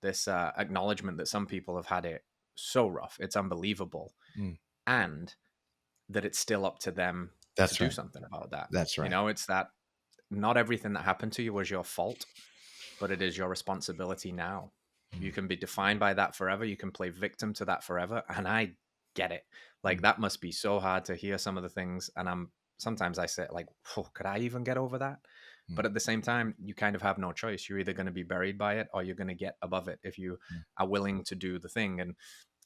this acknowledgement that some people have had it so rough, it's unbelievable, and that it's still up to them to That's do right. something about that. That's right. It's that not everything that happened to you was your fault, but it is your responsibility now. You can be defined by that forever. You can play victim to that forever. And I get it. Like, that must be so hard to hear some of the things. And sometimes I say, like, oh, could I even get over that? But at the same time, you kind of have no choice. You're either going to be buried by it or you're going to get above it if you are willing to do the thing. And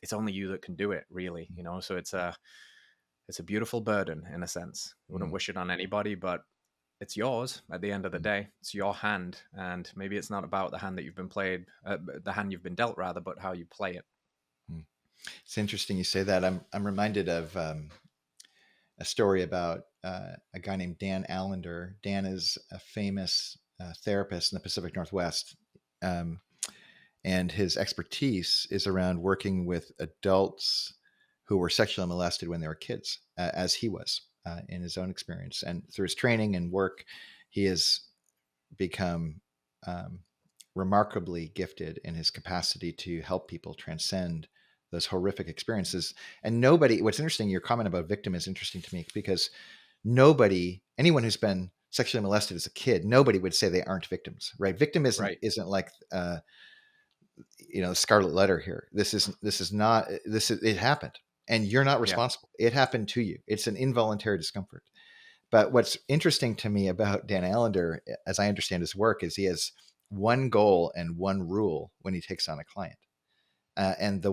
it's only you that can do it, really. So it's a beautiful burden in a sense. I wouldn't wish it on anybody, but it's yours at the end of the day. It's your hand, and maybe it's not about the hand that you've been played, the hand you've been dealt rather, but how you play it. It's interesting you say that. I'm reminded of a story about a guy named Dan Allender. Dan is a famous therapist in the Pacific Northwest, and his expertise is around working with adults who were sexually molested when they were kids, as he was. In his own experience, and through his training and work, he has become remarkably gifted in his capacity to help people transcend those horrific experiences. And what's interesting, your comment about victim is interesting to me, because anyone who's been sexually molested as a kid, nobody would say they aren't victims, right? Victim isn't like, scarlet letter here. It happened. And you're not responsible. Yeah. It happened to you. It's an involuntary discomfort. But what's interesting to me about Dan Allender, as I understand his work, is he has one goal and one rule when he takes on a client. And I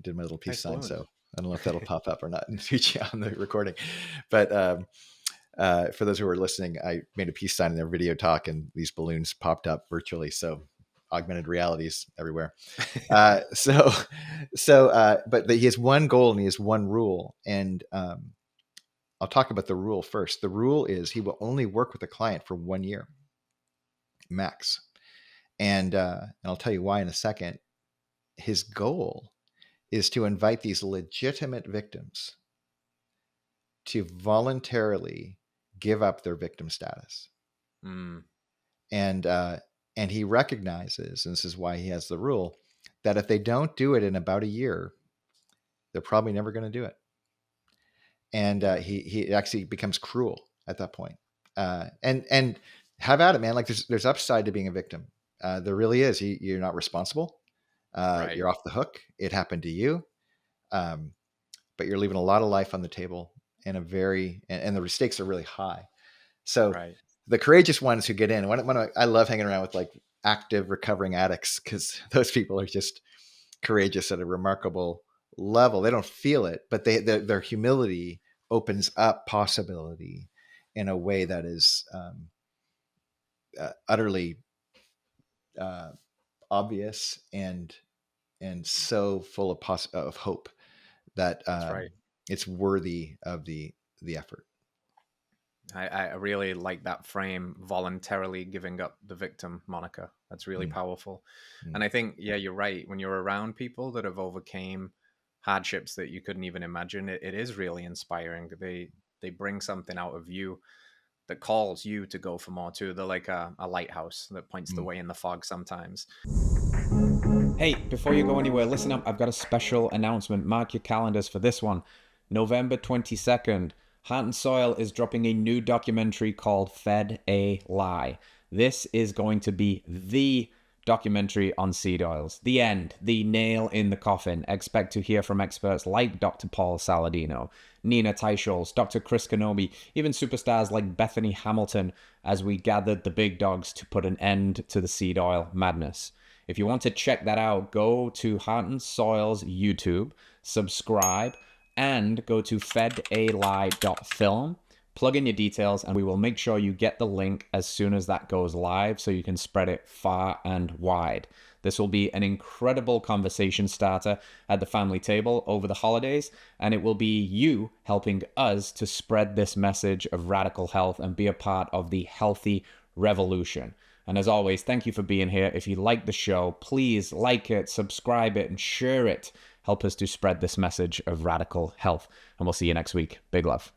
did my little peace sign, so I don't know if that'll pop up or not in the future on the recording. But for those who are listening, I made a peace sign in their video talk, and these balloons popped up virtually. So augmented realities everywhere. But he has one goal and he has one rule. And I'll talk about the rule first. The rule is he will only work with a client for 1 year, max. And I'll tell you why in a second. His goal is to invite these legitimate victims to voluntarily give up their victim status. And he recognizes, and this is why he has the rule, that if they don't do it in about a year, they're probably never going to do it. And he actually becomes cruel at that point. And have at it, man. Like there's upside to being a victim. There really is. You're not responsible. Right. You're off the hook. It happened to you. But you're leaving a lot of life on the table, and the stakes are really high. So the courageous ones who get in, I love hanging around with like active recovering addicts, because those people are just courageous at a remarkable level. They don't feel it, but their humility opens up possibility in a way that is utterly obvious and so full of hope that it's worthy of the effort. I really like that frame, voluntarily giving up the victim moniker. That's really powerful. And I think, you're right. When you're around people that have overcame hardships that you couldn't even imagine, it is really inspiring. They bring something out of you that calls you to go for more too. They're like a lighthouse that points the way in the fog sometimes. Hey, before you go anywhere, listen up. I've got a special announcement. Mark your calendars for this one. November 22nd. Heart and Soil is dropping a new documentary called Fed a Lie. This is going to be the documentary on seed oils. The end. The nail in the coffin. Expect to hear from experts like Dr. Paul Saladino, Nina Teicholz, Dr. Chris Kenobi, even superstars like Bethany Hamilton, as we gathered the big dogs to put an end to the seed oil madness. If you want to check that out, go to Heart and Soil's YouTube, subscribe, and go to fedalie.film. Plug in your details, and we will make sure you get the link as soon as that goes live so you can spread it far and wide. This will be an incredible conversation starter at the family table over the holidays, and it will be you helping us to spread this message of radical health and be a part of the healthy revolution. And as always, thank you for being here. If you like the show, please like it, subscribe it, and share it. Help us to spread this message of radical health. And we'll see you next week. Big love.